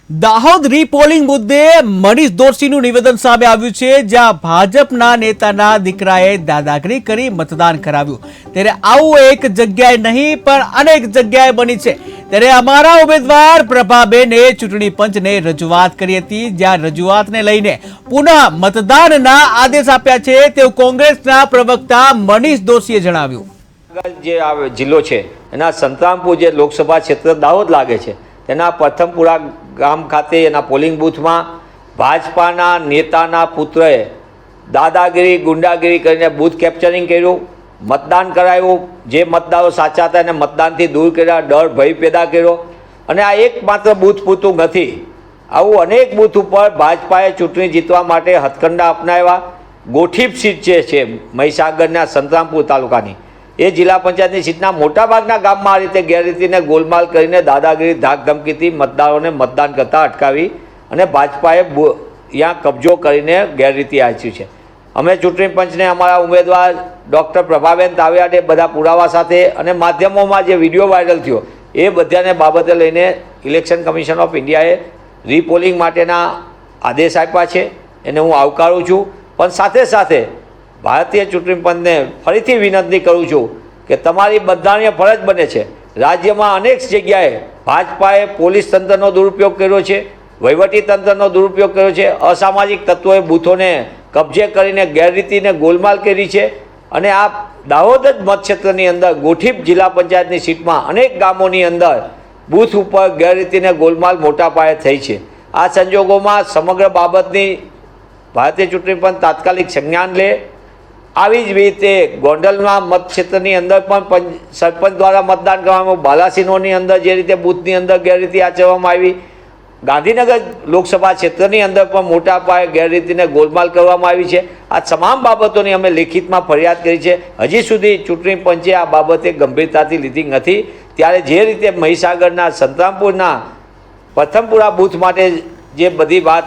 દાહોદ રીપોલિંગ મુદ્દે મનીષ દોશીનું નિવેદન સામે આવ્યું છે, જ્યાં ભાજપના નેતાના દીકરાએ દાદાગીરી કરી મતદાન કરાવ્યું। ત્યારે આવું એક જગ્યાએ નહીં પણ અનેક જગ્યાએ બની છે। ત્યારે અમારા ઉમેદવાર પ્રભાબેને ચૂંટણી પંચને રજૂઆત કરી હતી, જ્યાં રજૂઆતને લઈને પુનઃ મતદાનના આદેશ આપ્યા છે, તેવું કોંગ્રેસના પ્રવક્તા મનીષ દોશીએ જણાવ્યું। જે આ જિલ્લો છે એના સંતરામપુર જે લોકસભા ક્ષેત્ર દાહોદ લાગે છે તેના પ્રથમપુરા ગામ ખાતે એના પોલિંગ બૂથમાં ભાજપાના નેતાના પુત્રએ દાદાગીરી ગુંડાગીરી કરીને બૂથ કેપ્ચરિંગ કર્યું, મતદાન કરાવ્યું, જે મતદારો સાચા હતા એને મતદાનથી દૂર કર્યા, ડર ભય પેદા કર્યો। અને આ એકમાત્ર બૂથ પૂરતું નથી, આવું અનેક બૂથ ઉપર ભાજપાએ ચૂંટણી જીતવા માટે હથકંડા અપનાવ્યા। ગોઠીપ સીટ જે છે મહીસાગરના સંતરામપુર તાલુકાની એ જિલ્લા પંચાયતની સીટના મોટાભાગના ગામમાં આ રીતે ગેરરીતિને ગોલમાલ કરીને દાદાગીરી ધાકધમકીથી મતદારોને મતદાન કરતા અટકાવી અને ભાજપાએ ત્યાં કબજો કરીને ગેરરીતિ આચરી છે। અમે ચૂંટણી પંચને અમારા ઉમેદવાર ડૉક્ટર પ્રભાબેન તાવિયાડે બધા પુરાવા સાથે અને માધ્યમોમાં જે વિડીયો વાયરલ થયો એ બધાને બાબતે લઈને ઇલેક્શન કમિશન ઓફ ઇન્ડિયાએ રીપોલિંગ માટેના આદેશ આપ્યા છે, એને હું આવકારું છું। પણ સાથે સાથે ભારતીય ચૂંટણી પંચને ફરીથી વિનંતી કરું છું કે તમારી બંધારણીય ફરજ બને છે। રાજ્યમાં અનેક જગ્યાએ ભાજપાએ પોલીસ તંત્રનો દુરુપયોગ કર્યો છે, વહીવટી તંત્રનો દુરુપયોગ કર્યો છે, અસામાજિક તત્વોએ બૂથોને કબજે કરીને ગેરરીતિને ગોલમાલ કરી છે। અને આ દાહોદ જ મતક્ષેત્રની અંદર ગોઠીપ જિલ્લા પંચાયતની સીટમાં અનેક ગામોની અંદર બૂથ ઉપર ગેરરીતિને ગોલમાલ મોટા પાયે થઈ છે। આ સંજોગોમાં સમગ્ર બાબતની ભારતીય ચૂંટણી પંચ તાત્કાલિક સંજ્ઞાન લે। આવી જ રીતે ગોંડલના મતક્ષેત્રની અંદર પણ સરપંચ દ્વારા મતદાન કરવામાં, બાલાસિનોરની અંદર જે રીતે બૂથની અંદર ગેરરીતિ આચરવામાં આવી, ગાંધીનગર લોકસભા ક્ષેત્રની અંદર પણ મોટા પાયે ગેરરીતિને ગોલમાલ કરવામાં આવી છે। આ તમામ બાબતોની અમે લેખિતમાં ફરિયાદ કરી છે, હજી સુધી ચૂંટણી પંચે આ બાબતે ગંભીરતાથી લીધી નથી। ત્યારે જે રીતે મહીસાગરના સંતરામપુરના પ્રથમપુરા બૂથ માટે જે બધી વાત